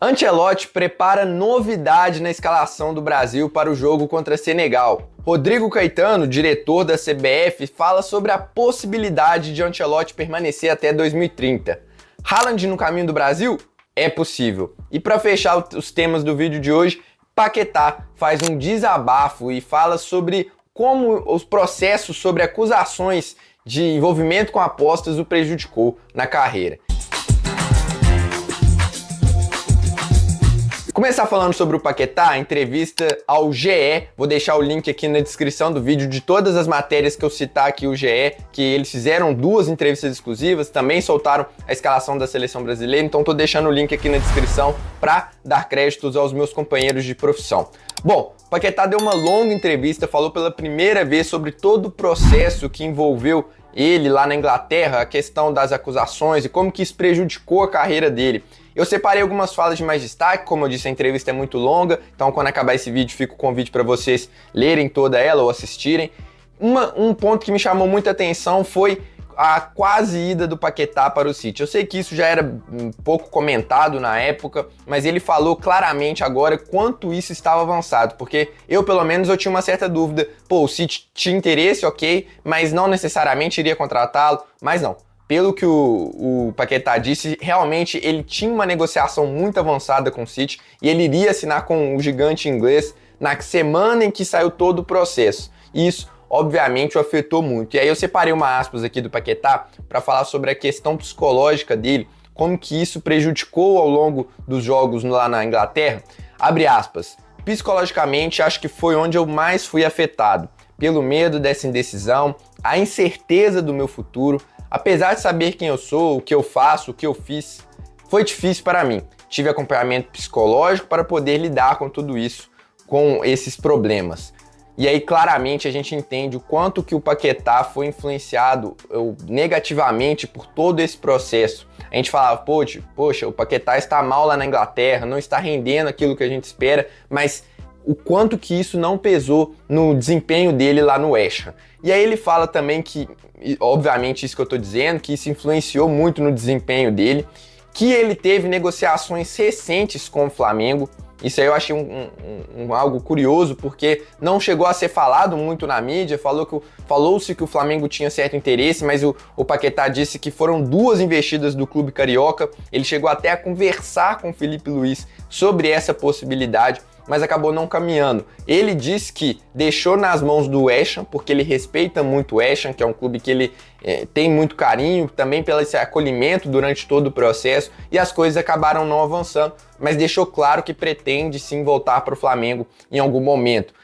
Ancelotti prepara novidade na escalação do Brasil para o jogo contra Senegal. Rodrigo Caetano, diretor da CBF, fala sobre a possibilidade de Ancelotti permanecer até 2030. Haaland no caminho do Brasil? É possível. E para fechar os temas do vídeo de hoje, Paquetá faz um desabafo e fala sobre como os processos sobre acusações de envolvimento com apostas o prejudicou na carreira. Começar falando sobre o Paquetá, entrevista ao GE, vou deixar o link aqui na descrição do vídeo de todas as matérias que eu citar aqui o GE, que eles fizeram 2 entrevistas exclusivas, também soltaram a escalação da seleção brasileira, então tô deixando o link aqui na descrição para dar créditos aos meus companheiros de profissão. Bom, o Paquetá deu uma longa entrevista, falou pela primeira vez sobre todo o processo que envolveu ele lá na Inglaterra, a questão das acusações e como que isso prejudicou a carreira dele. Eu separei algumas falas de mais destaque, como eu disse, a entrevista é muito longa, então quando acabar esse vídeo fica o convite para vocês lerem toda ela ou assistirem. Um ponto que me chamou muita atenção foi a quase ida do Paquetá para o City. Eu sei que isso já era um pouco comentado na época, mas ele falou claramente agora quanto isso estava avançado, porque eu, pelo menos, eu tinha uma certa dúvida. Pô, o City tinha interesse, ok, mas não necessariamente iria contratá-lo, mas não. Pelo que o Paquetá disse, realmente ele tinha uma negociação muito avançada com o City e ele iria assinar com o gigante inglês na semana em que saiu todo o processo. E isso, obviamente, o afetou muito. E aí eu separei uma aspas aqui do Paquetá para falar sobre a questão psicológica dele, como que isso prejudicou ao longo dos jogos lá na Inglaterra. Abre aspas. Psicologicamente, acho que foi onde eu mais fui afetado, pelo medo dessa indecisão, a incerteza do meu futuro. Apesar de saber quem eu sou, o que eu faço, o que eu fiz, foi difícil para mim. Tive acompanhamento psicológico para poder lidar com tudo isso, com esses problemas. E aí, claramente, a gente entende o quanto que o Paquetá foi influenciado negativamente por todo esse processo. A gente falava, poxa, o Paquetá está mal lá na Inglaterra, não está rendendo aquilo que a gente espera, mas o quanto que isso não pesou no desempenho dele lá no West Ham. E aí ele fala também que, obviamente isso que eu tô dizendo, que isso influenciou muito no desempenho dele, que ele teve negociações recentes com o Flamengo. Isso aí eu achei algo curioso, porque não chegou a ser falado muito na mídia, falou-se que o Flamengo tinha certo interesse, mas o Paquetá disse que foram 2 investidas do clube carioca, ele chegou até a conversar com o Felipe Luiz sobre essa possibilidade, mas acabou não caminhando. Ele disse que deixou nas mãos do West Ham, porque ele respeita muito o West Ham, que é um clube que ele tem muito carinho, também pelo esse acolhimento durante todo o processo, e as coisas acabaram não avançando, mas deixou claro que pretende sim voltar para o Flamengo em algum momento.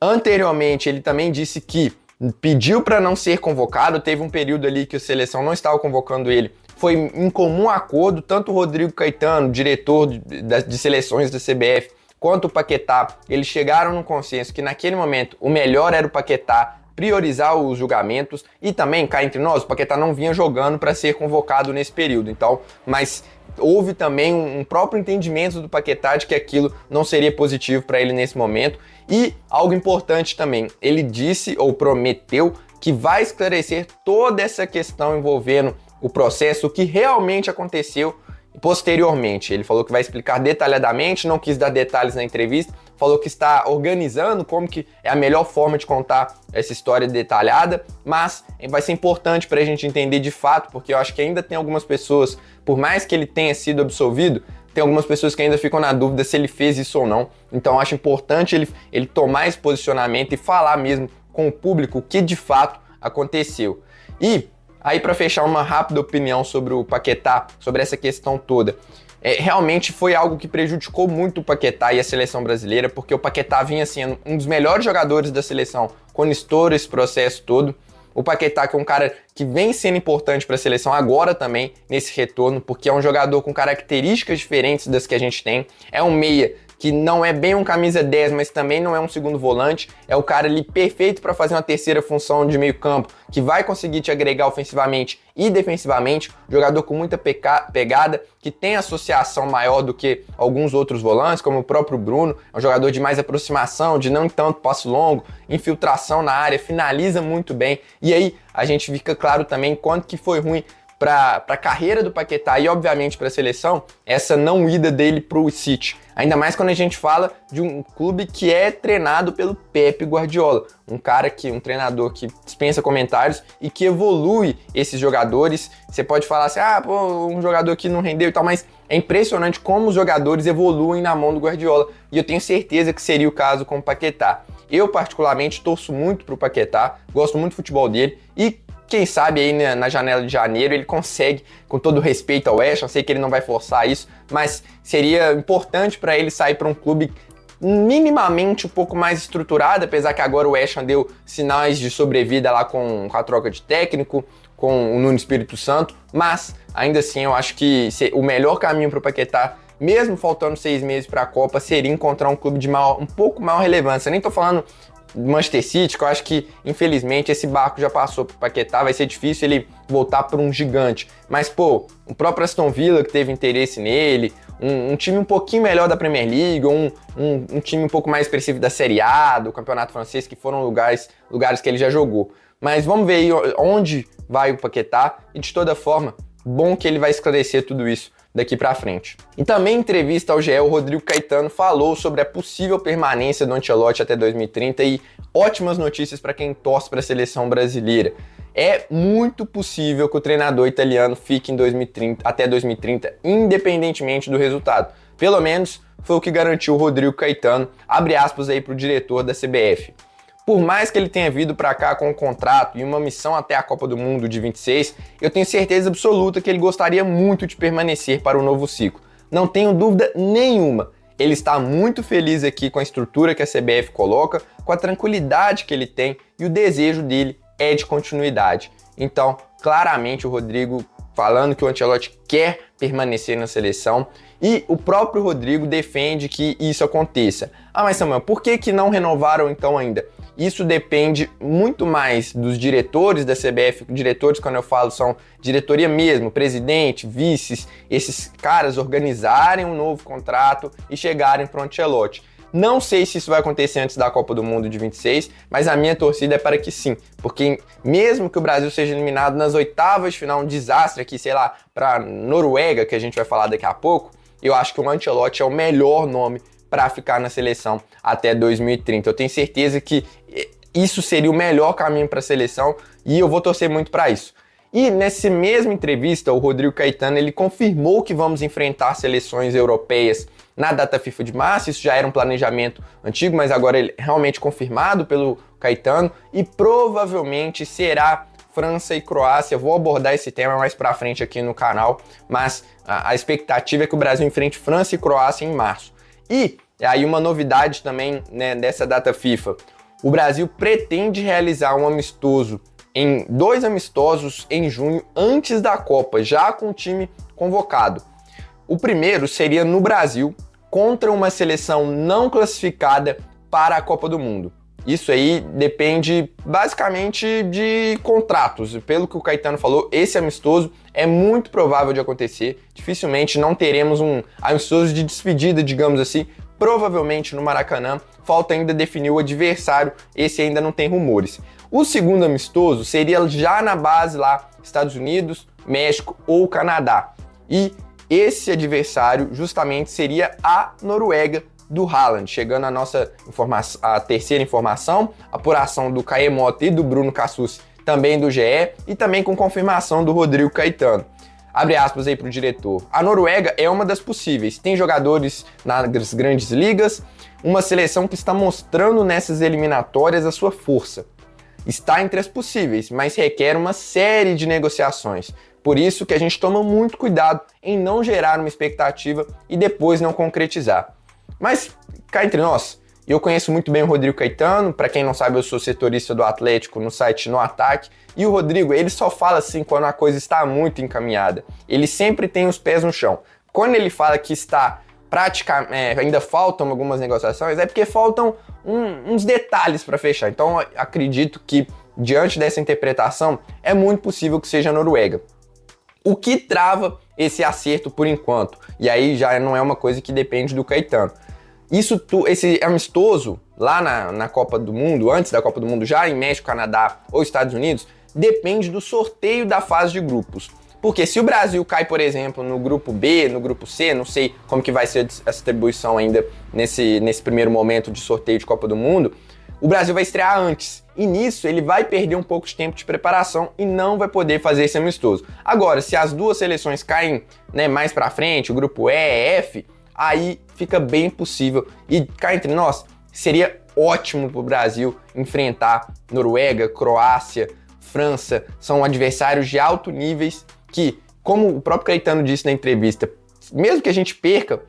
Anteriormente, ele também disse que pediu para não ser convocado, teve um período ali que a seleção não estava convocando ele, foi em comum acordo, tanto o Rodrigo Caetano, diretor de seleções da CBF, quanto o Paquetá, eles chegaram num consenso que naquele momento o melhor era o Paquetá priorizar os julgamentos e também, cá entre nós, o Paquetá não vinha jogando para ser convocado nesse período, então, mas houve também um próprio entendimento do Paquetá de que aquilo não seria positivo para ele nesse momento. E algo importante também, ele disse ou prometeu que vai esclarecer toda essa questão envolvendo o processo, o que realmente aconteceu posteriormente. Ele falou que vai explicar detalhadamente, não quis dar detalhes na entrevista, falou que está organizando como que é a melhor forma de contar essa história detalhada, mas vai ser importante para a gente entender de fato, porque eu acho que ainda tem algumas pessoas, por mais que ele tenha sido absolvido, tem algumas pessoas que ainda ficam na dúvida se ele fez isso ou não. Então eu acho importante ele tomar esse posicionamento e falar mesmo com o público o que de fato aconteceu. E aí, para fechar, uma rápida opinião sobre o Paquetá, sobre essa questão toda. Realmente foi algo que prejudicou muito o Paquetá e a seleção brasileira, porque o Paquetá vinha sendo um dos melhores jogadores da seleção quando estoura esse processo todo. O Paquetá, que é um cara que vem sendo importante para a seleção agora também, nesse retorno, porque é um jogador com características diferentes das que a gente tem. É um meia que não é bem um camisa 10, mas também não é um segundo volante, é o cara ali perfeito para fazer uma terceira função de meio campo, que vai conseguir te agregar ofensivamente e defensivamente, jogador com muita pegada, que tem associação maior do que alguns outros volantes, como o próprio Bruno, é um jogador de mais aproximação, de não tanto passo longo, infiltração na área, finaliza muito bem, e aí a gente fica claro também quanto que foi ruim para a carreira do Paquetá e, obviamente, para a seleção, essa não ida dele para o City. Ainda mais quando a gente fala de um clube que é treinado pelo Pep Guardiola, um treinador que dispensa comentários e que evolui esses jogadores. Você pode falar assim, um jogador que não rendeu e tal, mas é impressionante como os jogadores evoluem na mão do Guardiola. E eu tenho certeza que seria o caso com o Paquetá. Eu, particularmente, torço muito pro Paquetá, gosto muito do futebol dele e quem sabe aí na janela de janeiro ele consegue, com todo respeito ao West Ham, sei que ele não vai forçar isso, mas seria importante para ele sair para um clube minimamente um pouco mais estruturado, apesar que agora o West Ham deu sinais de sobrevida lá com a troca de técnico, com o Nuno Espírito Santo, mas ainda assim eu acho que o melhor caminho para o Paquetá, mesmo faltando 6 meses para a Copa, seria encontrar um clube de um pouco maior relevância. Nem estou falando Manchester City, que eu acho que, infelizmente, esse barco já passou pro Paquetá, vai ser difícil ele voltar para um gigante. Mas, o próprio Aston Villa, que teve interesse nele, um time um pouquinho melhor da Premier League, um time um pouco mais expressivo da Série A, do Campeonato Francês, que foram lugares que ele já jogou. Mas vamos ver aí onde vai o Paquetá, e de toda forma, bom que ele vai esclarecer tudo isso daqui pra frente. E também em entrevista ao GE, o Rodrigo Caetano falou sobre a possível permanência do Ancelotti até 2030 e ótimas notícias para quem torce para a seleção brasileira. É muito possível que o treinador italiano fique até 2030, independentemente do resultado. Pelo menos foi o que garantiu o Rodrigo Caetano, abre aspas aí para o diretor da CBF. Por mais que ele tenha vindo para cá com um contrato e uma missão até a Copa do Mundo de 26, eu tenho certeza absoluta que ele gostaria muito de permanecer para o novo ciclo. Não tenho dúvida nenhuma. Ele está muito feliz aqui com a estrutura que a CBF coloca, com a tranquilidade que ele tem e o desejo dele é de continuidade. Então, claramente o Rodrigo falando que o Ancelotti quer permanecer na seleção e o próprio Rodrigo defende que isso aconteça. Mas Samuel, por que não renovaram então ainda? Isso depende muito mais dos diretores da CBF. Diretores, quando eu falo, são diretoria mesmo, presidente, vices, esses caras organizarem um novo contrato e chegarem para o Ancelotti. Não sei se isso vai acontecer antes da Copa do Mundo de 26, mas a minha torcida é para que sim, porque mesmo que o Brasil seja eliminado nas oitavas de final, um desastre aqui, sei lá, para Noruega, que a gente vai falar daqui a pouco, eu acho que o Ancelotti é o melhor nome para ficar na seleção até 2030. Eu tenho certeza que isso seria o melhor caminho para a seleção e eu vou torcer muito para isso. E nessa mesma entrevista, o Rodrigo Caetano ele confirmou que vamos enfrentar seleções europeias na data FIFA de março. Isso já era um planejamento antigo, mas agora ele é realmente confirmado pelo Caetano e provavelmente será França e Croácia. Vou abordar esse tema mais para frente aqui no canal, mas a expectativa é que o Brasil enfrente França e Croácia em março. E aí uma novidade também, né, dessa data FIFA. O Brasil pretende realizar dois amistosos em junho antes da Copa, já com o time convocado. O primeiro seria no Brasil, contra uma seleção não classificada para a Copa do Mundo. Isso aí depende basicamente de contratos. Pelo que o Caetano falou, esse amistoso é muito provável de acontecer. Dificilmente não teremos um amistoso de despedida, digamos assim, provavelmente no Maracanã. Falta ainda definir o adversário, esse ainda não tem rumores. O segundo amistoso seria já na base lá, Estados Unidos, México ou Canadá. E esse adversário justamente seria a Noruega do Haaland, chegando a terceira informação, apuração do Caê Mota e do Bruno Cassucci, também do GE, e também com confirmação do Rodrigo Caetano. Abre aspas aí para o diretor. A Noruega é uma das possíveis, tem jogadores nas grandes ligas, uma seleção que está mostrando nessas eliminatórias a sua força. Está entre as possíveis, mas requer uma série de negociações. Por isso que a gente toma muito cuidado em não gerar uma expectativa e depois não concretizar. Mas, cá entre nós, eu conheço muito bem o Rodrigo Caetano, para quem não sabe eu sou setorista do Atlético no site No Ataque, e o Rodrigo, ele só fala assim quando a coisa está muito encaminhada. Ele sempre tem os pés no chão. Quando ele fala que está ainda faltam algumas negociações, é porque faltam uns detalhes para fechar. Então, acredito que, diante dessa interpretação, é muito possível que seja a Noruega. O que trava esse acerto por enquanto? E aí já não é uma coisa que depende do Caetano. Esse amistoso lá na Copa do Mundo, antes da Copa do Mundo, já em México, Canadá ou Estados Unidos, depende do sorteio da fase de grupos. Porque se o Brasil cai, por exemplo, no grupo B, no grupo C, não sei como que vai ser essa distribuição ainda nesse primeiro momento de sorteio de Copa do Mundo, o Brasil vai estrear antes. E nisso ele vai perder um pouco de tempo de preparação e não vai poder fazer esse amistoso. Agora, se as duas seleções caem, né, mais pra frente, o grupo E, F, aí fica bem possível. E cá entre nós, seria ótimo pro Brasil enfrentar Noruega, Croácia, França. São adversários de alto nível que, como o próprio Caetano disse na entrevista, mesmo que a gente perca,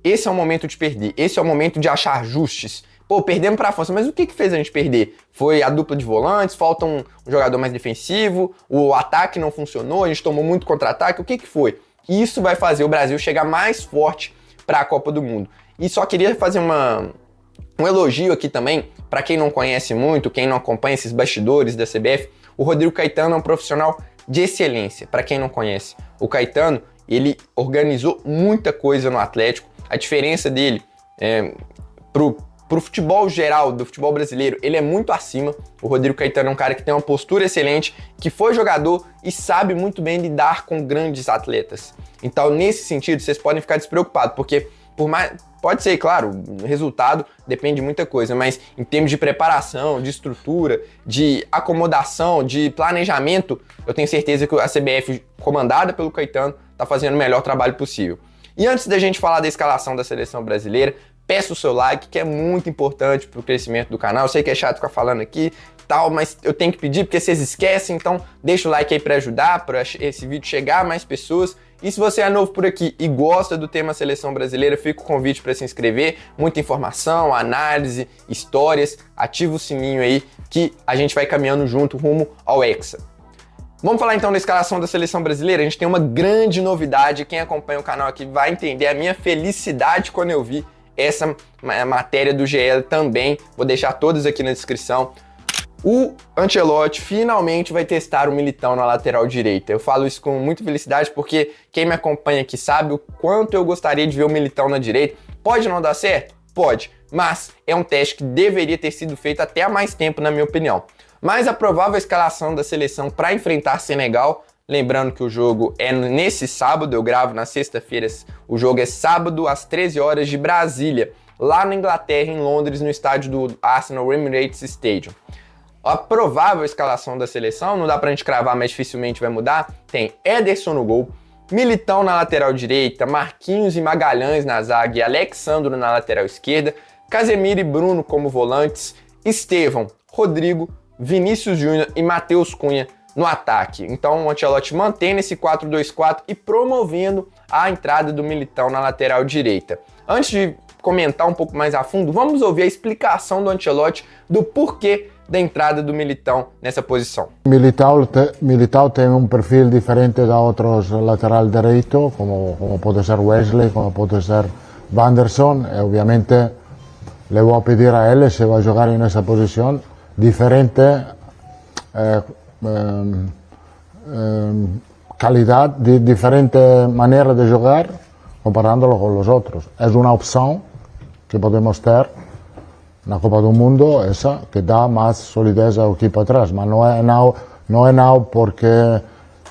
esse é o momento de perder, esse é o momento de achar ajustes. Pô, perdemos para a França, mas o que fez a gente perder? Foi a dupla de volantes, falta um jogador mais defensivo, o ataque não funcionou, a gente tomou muito contra-ataque, o que foi? Isso vai fazer o Brasil chegar mais forte para a Copa do Mundo. E só queria fazer um elogio aqui também, para quem não conhece muito, quem não acompanha esses bastidores da CBF, o Rodrigo Caetano é um profissional de excelência. Para quem não conhece, o Caetano, ele organizou muita coisa no Atlético. A diferença dele pro futebol geral, do futebol brasileiro, ele é muito acima. O Rodrigo Caetano é um cara que tem uma postura excelente, que foi jogador e sabe muito bem lidar com grandes atletas. Então, nesse sentido, vocês podem ficar despreocupados, porque por mais... Pode ser, claro, o resultado depende de muita coisa, mas em termos de preparação, de estrutura, de acomodação, de planejamento, eu tenho certeza que a CBF, comandada pelo Caetano, está fazendo o melhor trabalho possível. E antes da gente falar da escalação da seleção brasileira, peça o seu like, que é muito importante para o crescimento do canal. Eu sei que é chato ficar falando aqui, tal, mas eu tenho que pedir porque vocês esquecem, então deixa o like aí para ajudar, para esse vídeo chegar a mais pessoas. E se você é novo por aqui e gosta do tema seleção brasileira, fica o convite para se inscrever. Muita informação, análise, histórias. Ativa o sininho aí que a gente vai caminhando junto rumo ao Hexa. Vamos falar então da escalação da seleção brasileira. A gente tem uma grande novidade. Quem acompanha o canal aqui vai entender a minha felicidade quando eu vi essa matéria do GE também. Vou deixar todas aqui na descrição. O Ancelotti finalmente vai testar o Militão na lateral direita. Eu falo isso com muita felicidade porque quem me acompanha aqui sabe o quanto eu gostaria de ver o Militão na direita. Pode não dar certo? Pode, mas é um teste que deveria ter sido feito até há mais tempo, na minha opinião. Mas a provável escalação da seleção para enfrentar Senegal, lembrando que o jogo é nesse sábado, eu gravo na sexta-feira, o jogo é sábado às 13 horas de Brasília, lá na Inglaterra, em Londres, no estádio do Arsenal Emirates Stadium. A provável escalação da seleção, não dá pra gente cravar, mas dificilmente vai mudar, tem Ederson no gol, Militão na lateral direita, Marquinhos e Magalhães na zaga e Alexandro na lateral esquerda, Casemiro e Bruno como volantes, Estevão, Rodrigo, Vinícius Júnior e Matheus Cunha no ataque. Então o Ancelotti mantém esse 4-2-4 e promovendo a entrada do Militão na lateral direita. Antes de comentar um pouco mais a fundo, vamos ouvir a explicação do Ancelotti do porquê da entrada do Militão nessa posição. Militão tem um perfil diferente de outros lateral direito, como pode ser Wesley, como pode ser Wanderson, e obviamente le vou pedir a ele se vai jogar nessa posição diferente qualidade, diferente maneira de jogar comparándolo com os outros. É uma opção que podemos ter na Copa do Mundo, essa que dá mais solidez ao equipo atrás, mas não é não porque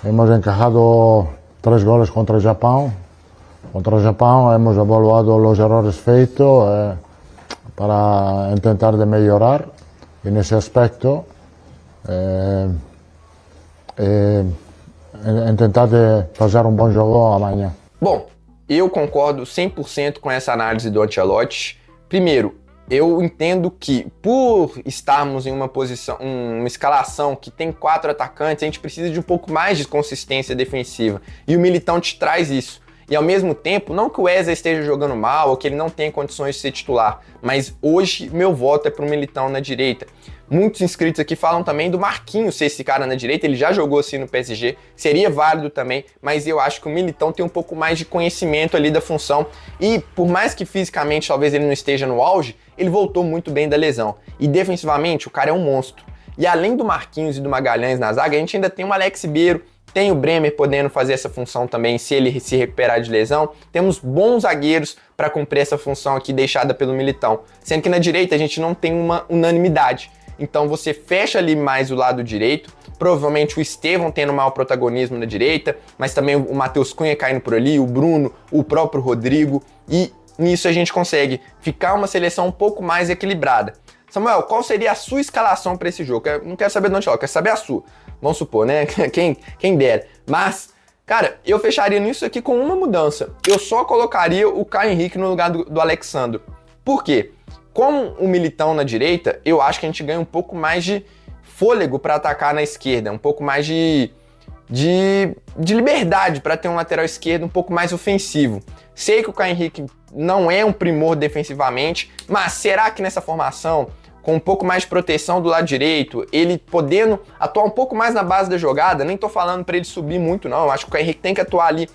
hemos encajado 3 goles contra o Japão. Contra o Japão hemos evaluado os erros feitos para tentar de melhorar e nesse aspecto tentar de fazer um bom jogo amanhã. Bom, eu concordo 100% com essa análise do Ancelotti. Primeiro, eu entendo que por estarmos em uma posição, uma escalação que tem 4 atacantes, a gente precisa de um pouco mais de consistência defensiva. E o Militão te traz isso. E ao mesmo tempo, não que o Wesley esteja jogando mal ou que ele não tenha condições de ser titular, mas hoje meu voto é pro Militão na direita. Muitos inscritos aqui falam também do Marquinhos ser esse cara na direita, ele já jogou assim no PSG, seria válido também, mas eu acho que o Militão tem um pouco mais de conhecimento ali da função e por mais que fisicamente talvez ele não esteja no auge, ele voltou muito bem da lesão. E defensivamente o cara é um monstro. E além do Marquinhos e do Magalhães na zaga, a gente ainda tem o Alex Ribeiro, tem o Bremer podendo fazer essa função também se ele se recuperar de lesão. Temos bons zagueiros para cumprir essa função aqui deixada pelo Militão. Sendo que na direita a gente não tem uma unanimidade. Então você fecha ali mais o lado direito, provavelmente o Estevão tendo maior protagonismo na direita, mas também o Matheus Cunha caindo por ali, o Bruno, o próprio Rodrigo, e nisso a gente consegue ficar uma seleção um pouco mais equilibrada. Samuel, qual seria a sua escalação para esse jogo? Eu não quero saber do Ancelotti, quero saber a sua. Vamos supor, né? Quem dera. Mas, cara, eu fecharia nisso aqui com uma mudança. Eu só colocaria o Caio Henrique no lugar do Alexandro. Por quê? Com o Militão na direita, eu acho que a gente ganha um pouco mais de fôlego para atacar na esquerda, um pouco mais de liberdade para ter um lateral esquerdo um pouco mais ofensivo. Sei que o Caio Henrique não é um primor defensivamente, mas será que nessa formação, com um pouco mais de proteção do lado direito, ele podendo atuar um pouco mais na base da jogada, nem tô falando para ele subir muito não, eu acho que o Caio Henrique tem que atuar ali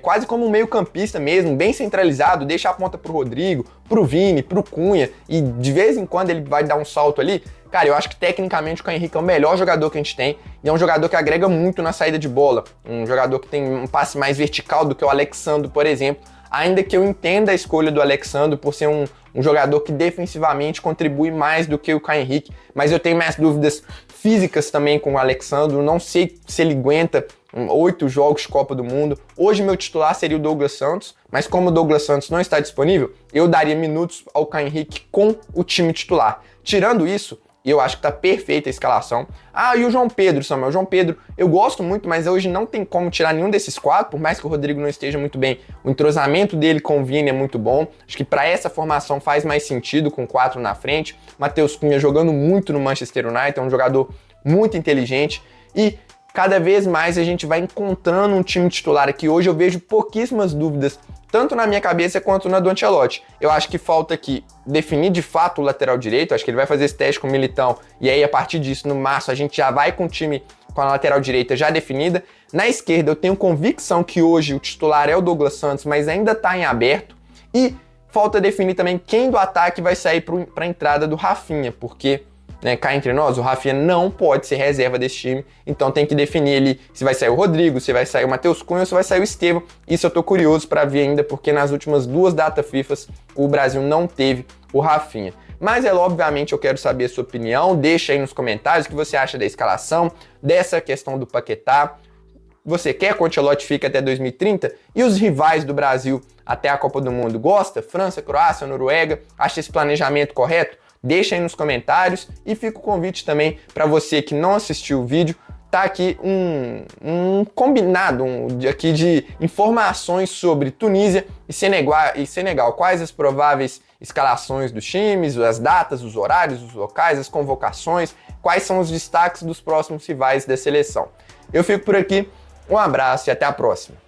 quase como um meio campista mesmo, bem centralizado, deixa a ponta pro Rodrigo, pro Vini, pro Cunha, e de vez em quando ele vai dar um salto ali. Cara, eu acho que tecnicamente o Caio Henrique é o melhor jogador que a gente tem, e é um jogador que agrega muito na saída de bola, um jogador que tem um passe mais vertical do que o Alexandro, por exemplo, ainda que eu entenda a escolha do Alexandro por ser um jogador que defensivamente contribui mais do que o Caio Henrique, mas eu tenho minhas dúvidas físicas também com o Alexandro, não sei se ele aguenta 8 jogos de Copa do Mundo. Hoje meu titular seria o Douglas Santos, mas como o Douglas Santos não está disponível, eu daria minutos ao Caio Henrique com o time titular. Tirando isso, eu acho que tá perfeita a escalação. Ah, e o João Pedro, Samuel. O João Pedro, eu gosto muito, mas hoje não tem como tirar nenhum desses 4, por mais que o Rodrigo não esteja muito bem. O entrosamento dele com o Vini é muito bom. Acho que para essa formação faz mais sentido com 4 na frente. Matheus Cunha jogando muito no Manchester United, é um jogador muito inteligente. E cada vez mais a gente vai encontrando um time titular aqui. Hoje eu vejo pouquíssimas dúvidas, tanto na minha cabeça quanto na do Ancelotti. Eu acho que falta aqui definir de fato o lateral direito, acho que ele vai fazer esse teste com o Militão, e aí a partir disso, no março, a gente já vai com o time com a lateral direita já definida. Na esquerda eu tenho convicção que hoje o titular é o Douglas Santos, mas ainda está em aberto, e falta definir também quem do ataque vai sair para a entrada do Rafinha, porque cá entre nós, o Rafinha não pode ser reserva desse time, então tem que definir ali se vai sair o Rodrigo, se vai sair o Matheus Cunha ou se vai sair o Estevão. Isso eu tô curioso para ver ainda, porque nas últimas 2 datas FIFA o Brasil não teve o Rafinha. Mas obviamente eu quero saber a sua opinião, deixa aí nos comentários o que você acha da escalação, dessa questão do Paquetá. Você quer que o Ancelotti fique até 2030? E os rivais do Brasil até a Copa do Mundo? Gosta? França, Croácia, Noruega? Acha esse planejamento correto? Deixa aí nos comentários, e fica o convite também para você que não assistiu o vídeo, tá aqui um combinado aqui de informações sobre Tunísia e Senegal, quais as prováveis escalações dos times, as datas, os horários, os locais, as convocações, quais são os destaques dos próximos rivais da seleção. Eu fico por aqui, um abraço e até a próxima.